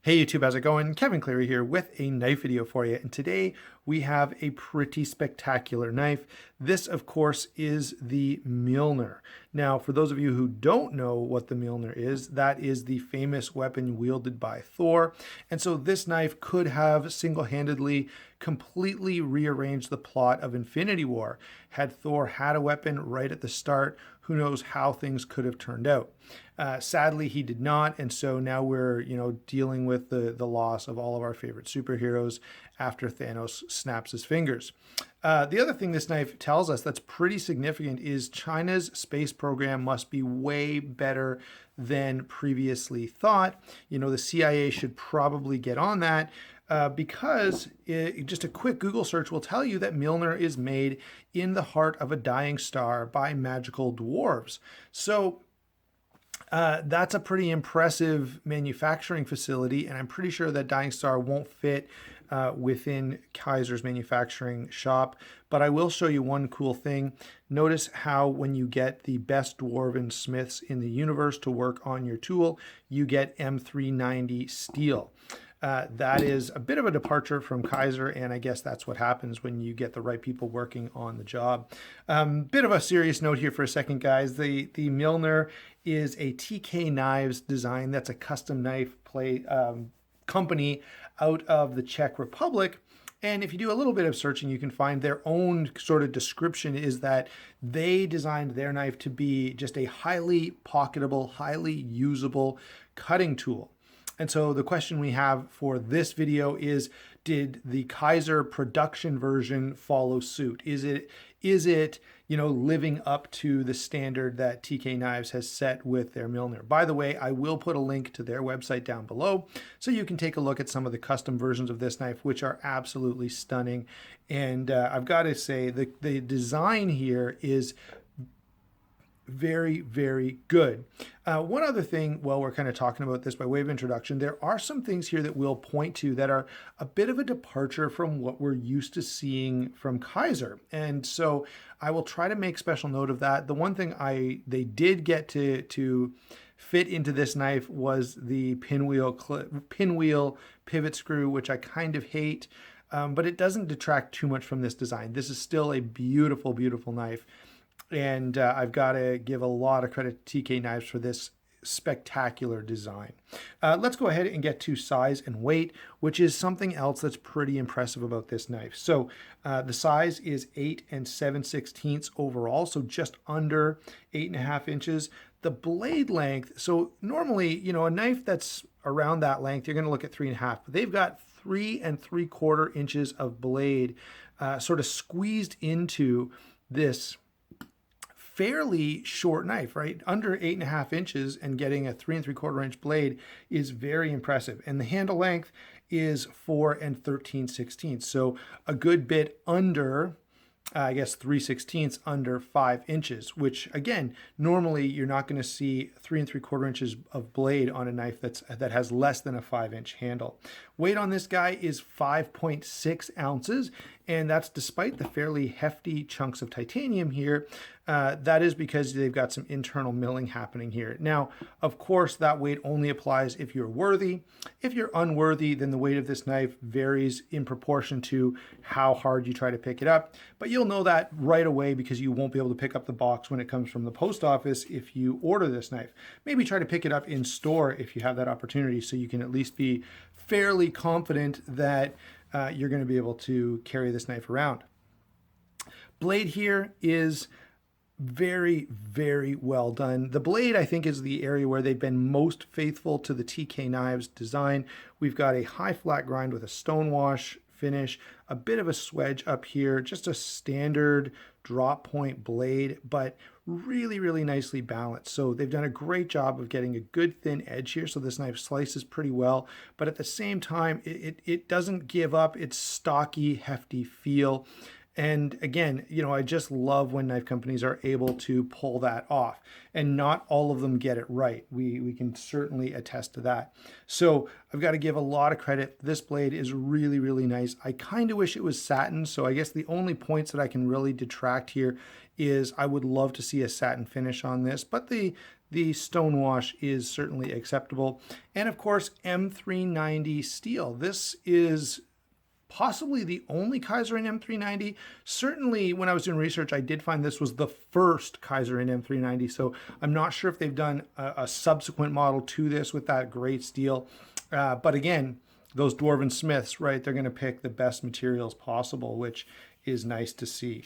Hey YouTube, how's it going? Kevin Cleary here with a knife video for you. And today we have a pretty spectacular knife. This, of course, is the Mjolnir. Now, for those of you who don't know what the Mjolnir is, that is the famous weapon wielded by Thor. And so this knife could have single-handedly completely rearranged the plot of Infinity War. Had Thor had a weapon right at the start, who knows how things could have turned out. Sadly, he did not, and so now we're dealing with the loss of all of our favorite superheroes after Thanos snaps his fingers. The other thing this knife tells us that's pretty significant is China's space program must be way better than previously thought. The CIA should probably get on that. Because just a quick Google search will tell you that Mjolnir is made in the heart of a dying star by magical dwarves. So that's a pretty impressive manufacturing facility, and I'm pretty sure that dying star won't fit within Kizer's manufacturing shop. But I will show you one cool thing. Notice how when you get the best dwarven smiths in the universe to work on your tool, you get M390 steel. That is a bit of a departure from Kizer, and I guess that's what happens when you get the right people working on the job. Bit of a serious note here for a second, guys. The Mjolnir is a TK Knives design. That's a custom knife company out of the Czech Republic. And if you do a little bit of searching, you can find their own sort of description is that they designed their knife to be just a highly pocketable, highly usable cutting tool. And so the question we have for this video is, did the Kizer production version follow suit? Is it living up to the standard that TK Knives has set with their Mjolnir? By the way, I will put a link to their website down below so you can take a look at some of the custom versions of this knife, which are absolutely stunning. And I've got to say the design here is very, very good. One other thing, while we're kind of talking about this by way of introduction, there are some things here that we'll point to that are a bit of a departure from what we're used to seeing from Kizer. And so I will try to make special note of that. The one thing they did get to fit into this knife was the pinwheel pivot screw, which I kind of hate, but it doesn't detract too much from this design. This is still a beautiful, beautiful knife. And I've got to give a lot of credit to TK Knives for this spectacular design. Let's go ahead and get to size and weight, which is something else that's pretty impressive about this knife. So the size is 8 7/16 overall, so just under 8.5 inches. The blade length, so normally, a knife that's around that length, you're going to look at 3.5, but they've got 3 3/4 inches of blade sort of squeezed into this fairly short knife, right? Under 8.5 inches and getting a 3 3/4 inch blade is very impressive. And the handle length is 4 13/16. So a good bit under, I guess 3/16 under 5 inches, which again, normally you're not going to see 3 3/4 inches of blade on a knife that has less than a 5-inch handle. Weight on this guy is 5.6 ounces, and that's despite the fairly hefty chunks of titanium here. That is because they've got some internal milling happening here. Now, of course, that weight only applies if you're worthy. If you're unworthy, then the weight of this knife varies in proportion to how hard you try to pick it up. But you'll know that right away because you won't be able to pick up the box when it comes from the post office if you order this knife. Maybe try to pick it up in store if you have that opportunity so you can at least be fairly confident that you're going to be able to carry this knife around. Blade here is very, very well done. The blade, I think, is the area where they've been most faithful to the TK Knives design. We've got a high flat grind with a stonewash finish, a bit of a swedge up here, just a standard drop point blade, but really, really nicely balanced. So they've done a great job of getting a good thin edge here. So this knife slices pretty well, but at the same time, it doesn't give up its stocky, hefty feel. And again, I just love when knife companies are able to pull that off, and not all of them get it right. We can certainly attest to that. So I've got to give a lot of credit. This blade is really, really nice. I kind of wish it was satin. So I guess the only points that I can really detract here is I would love to see a satin finish on this, but the the stonewash is certainly acceptable. And of course, M390 steel. This is possibly the only Kizer in M390. Certainly when I was doing research, I did find this was the first Kizer in M390. So I'm not sure if they've done a subsequent model to this with that great steel. But again, those dwarven smiths, right? They're going to pick the best materials possible, which is nice to see.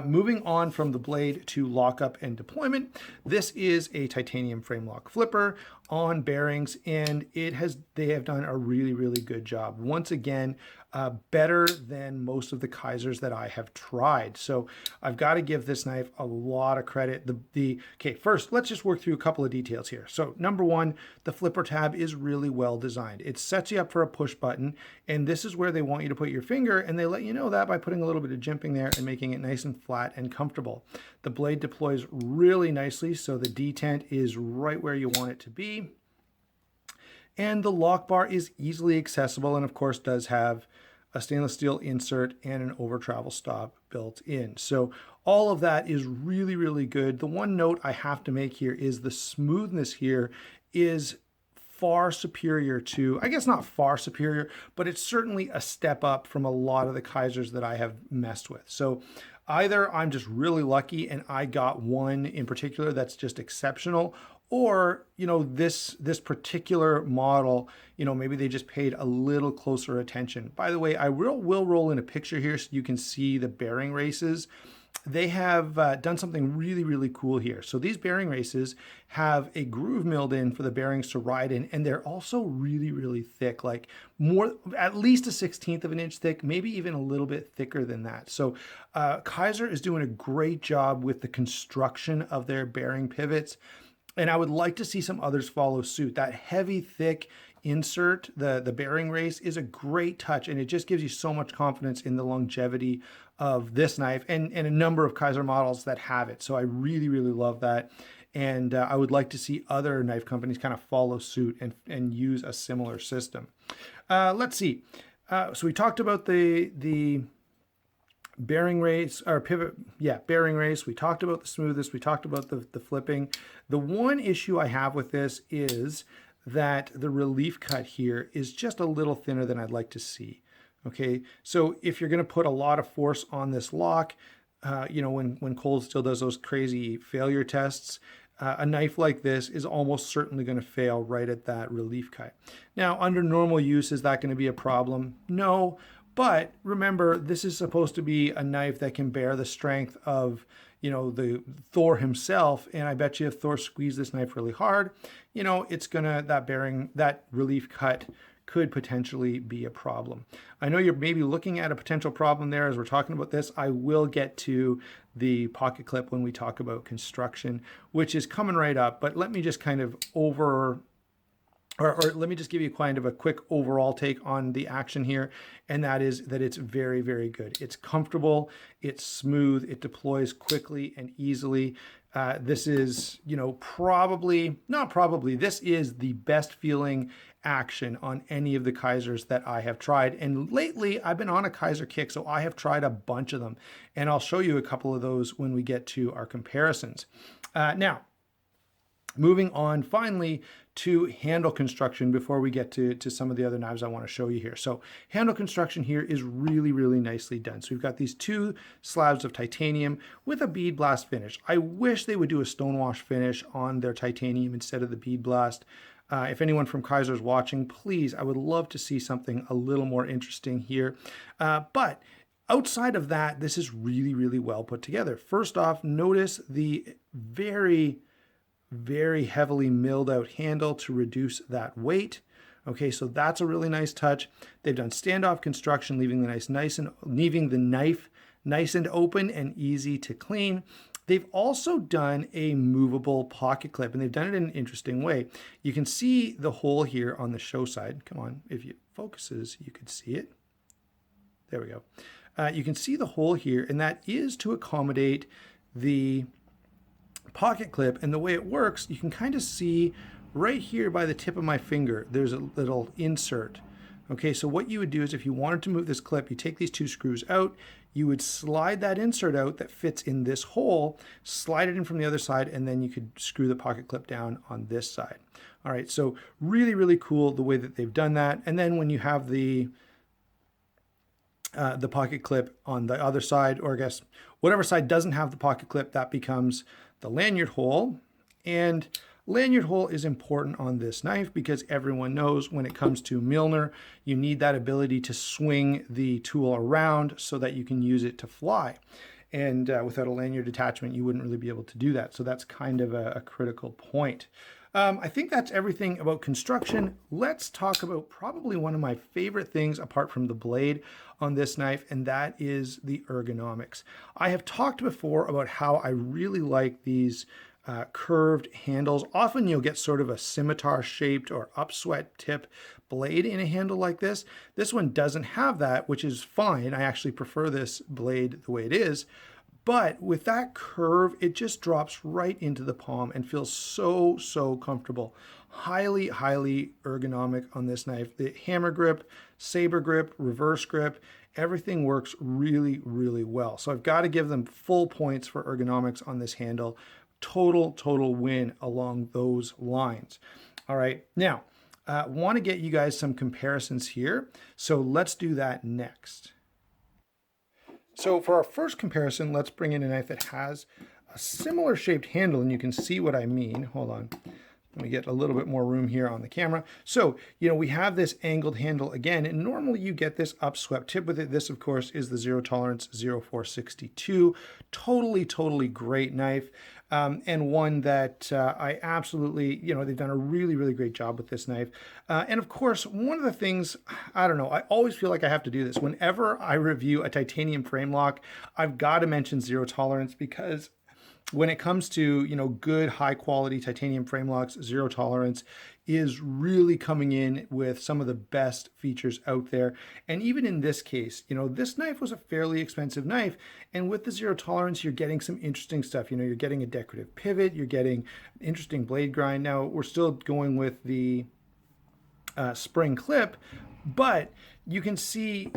Moving on from the blade to lockup and deployment, this is a titanium frame lock flipper on bearings, and they have done a really, really good job. Once again, better than most of the Kizers that I have tried. So I've got to give this knife a lot of credit. Okay, first, let's just work through a couple of details here. So number one, the flipper tab is really well designed. It sets you up for a push button, and this is where they want you to put your finger, and they let you know that by putting a little bit of jimping there and making it nice and flat and comfortable. The blade deploys really nicely, so the detent is right where you want it to be. And the lock bar is easily accessible, and of course does have a stainless steel insert and an over travel stop built in. So all of that is really, really good. The one note I have to make here is the smoothness here is far superior to, I guess not far superior, but it's certainly a step up from a lot of the Kizers that I have messed with. So either I'm just really lucky and I got one in particular that's just exceptional, or, you know, this particular model, you know, maybe they just paid a little closer attention. By the way, I will roll in a picture here so you can see the bearing races. They have done something really, really cool here. So these bearing races have a groove milled in for the bearings to ride in, and they're also really, really thick, like at least a 1/16 of an inch thick, maybe even a little bit thicker than that. So Kizer is doing a great job with the construction of their bearing pivots, and I would like to see some others follow suit. That heavy, thick insert, the bearing race, is a great touch, and it just gives you so much confidence in the longevity of this knife and a number of Kizer models that have it. So I really, really love that. And I would like to see other knife companies kind of follow suit and use a similar system. Let's see. So we talked about the bearing race or pivot. Yeah, bearing race. We talked about the smoothness. We talked about the flipping. The one issue I have with this is that the relief cut here is just a little thinner than I'd like to see. Okay, so if you're going to put a lot of force on this lock, you know, when Cold Steel does those crazy failure tests, a knife like this is almost certainly going to fail right at that relief cut. Now, under normal use, is that going to be a problem? No, but remember, this is supposed to be a knife that can bear the strength of, you know, the Thor himself. And I bet you if Thor squeezed this knife really hard, you know, it's gonna, that relief cut could potentially be a problem. I know you're maybe looking at a potential problem there as we're talking about this. I will get to the pocket clip when we talk about construction, which is coming right up, but let me just kind of let me just give you kind of a quick overall take on the action here, and that is that it's very, very good. It's comfortable, it's smooth, it deploys quickly and easily. This is, you know, this is the best feeling action on any of the Kizers that I have tried. And lately I've been on a Kizer kick, so I have tried a bunch of them, and I'll show you a couple of those when we get to our comparisons. Now, moving on finally to handle construction before we get to some of the other knives I want to show you here. So handle construction here is really, really nicely done. So we've got these two slabs of titanium with a bead blast finish. I wish they would do a stonewash finish on their titanium instead of the bead blast. If anyone from Kizer is watching, please, I would love to see something a little more interesting here. But outside of that, this is really, really well put together. First off, notice the very, very heavily milled out handle to reduce that weight. Okay, so that's a really nice touch. They've done standoff construction, leaving the knife nice and open and easy to clean. They've also done a movable pocket clip, and they've done it in an interesting way. You can see the hole here on the show side. Come on, if it focuses, you could see it. There we go. You can see the hole here, and that is to accommodate the pocket clip. And the way it works, you can kind of see right here by the tip of my finger, there's a little insert. Okay, so what you would do is if you wanted to move this clip, you take these two screws out, you would slide that insert out that fits in this hole, slide it in from the other side, and then you could screw the pocket clip down on this side. All right, so really, really cool the way that they've done that. And then when you have the pocket clip on the other side, or I guess whatever side doesn't have the pocket clip, that becomes the lanyard hole. And lanyard hole is important on this knife because everyone knows when it comes to Mjolnir, you need that ability to swing the tool around so that you can use it to fly. And without a lanyard attachment, you wouldn't really be able to do that. So that's kind of a critical point. I think that's everything about construction. Let's talk about probably one of my favorite things apart from the blade on this knife, and that is the ergonomics. I have talked before about how I really like these curved handles. Often you'll get sort of a scimitar shaped or upswept tip blade in a handle like this. This one doesn't have that, which is fine. I actually prefer this blade the way it is. But with that curve, it just drops right into the palm and feels so, so comfortable. Highly, highly ergonomic on this knife. The hammer grip, saber grip, reverse grip, everything works really, really well. So I've got to give them full points for ergonomics on this handle. Total win along those lines. All right, now, want to get you guys some comparisons here. So let's do that next. So for our first comparison, let's bring in a knife that has a similar shaped handle, and you can see what I mean. Hold on. Let me get a little bit more room here on the camera. So, we have this angled handle again, and normally you get this upswept tip with it. This, of course, is the Zero Tolerance 0462. Totally great knife, and one that I absolutely, they've done a really, really great job with this knife. And of course, one of the things, I don't know, I always feel like I have to do this. Whenever I review a titanium frame lock, I've got to mention Zero Tolerance because when it comes to, good high quality titanium frame locks, Zero Tolerance is really coming in with some of the best features out there. And even in this case, this knife was a fairly expensive knife. And with the Zero Tolerance, you're getting some interesting stuff. You're getting a decorative pivot, you're getting interesting blade grind. Now we're still going with the spring clip, but you can see,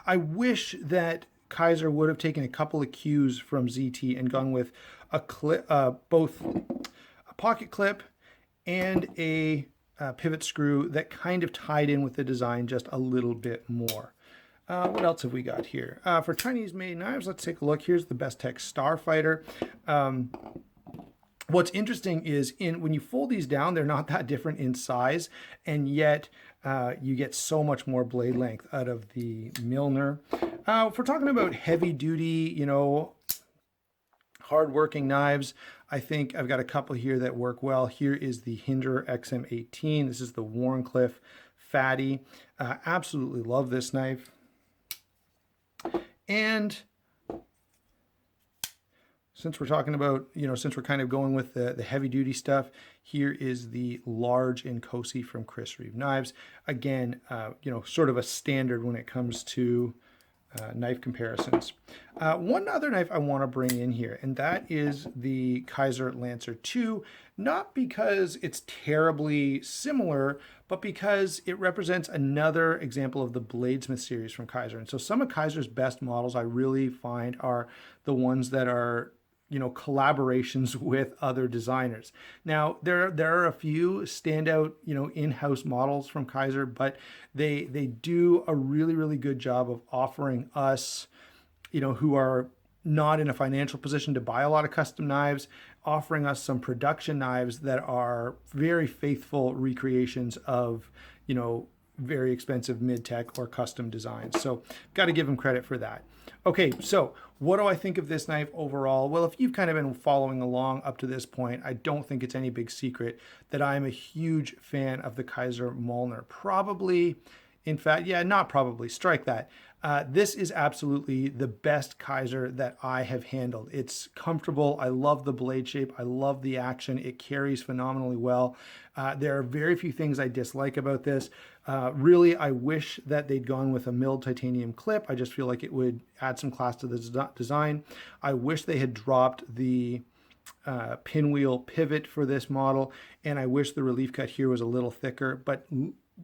I wish that Kizer would have taken a couple of cues from ZT and gone with a clip, both a pocket clip and a pivot screw that kind of tied in with the design just a little bit more. What else have we got here? For Chinese-made knives, let's take a look. Here's the Best Tech Starfighter. What's interesting is when you fold these down, they're not that different in size, and yet you get so much more blade length out of the Mjolnir. If we're talking about heavy duty, hard-working knives, I think I've got a couple here that work well. Here is the Hinder XM18. This is the Wharncliffe Fatty. Absolutely love this knife. And since we're talking about, since we're kind of going with the heavy duty stuff, here is the large Inkosi from Chris Reeve Knives. Again, sort of a standard when it comes to knife comparisons. One other knife I want to bring in here, and that is the Kizer Lancer 2, not because it's terribly similar, but because it represents another example of the Bladesmith series from Kizer. And so some of Kizer's best models I really find are the ones that are collaborations with other designers. Now, there are a few standout, in-house models from Kizer, but they do a really, really good job of offering us, who are not in a financial position to buy a lot of custom knives, offering us some production knives that are very faithful recreations of, very expensive mid-tech or custom designs. So got to give them credit for that. Okay, so what do I think of this knife overall? Well, if you've kind of been following along up to this point, I don't think it's any big secret that I'm a huge fan of the Kizer Mjolnir. Probably, in fact, not probably, strike that. This is absolutely the best Kizer that I have handled. It's comfortable. I love the blade shape. I love the action. It carries phenomenally well. There are very few things I dislike about this. Really, I wish that they'd gone with a milled titanium clip. I just feel like it would add some class to the design. I wish they had dropped the pinwheel pivot for this model, and I wish the relief cut here was a little thicker, but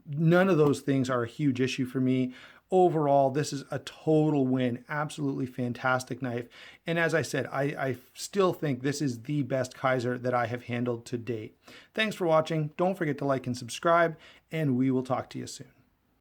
none of those things are a huge issue for me. Overall, this is a total win. Absolutely fantastic knife. And as I said, I still think this is the best Kizer that I have handled to date. Thanks for watching. Don't forget to like and subscribe, and we will talk to you soon.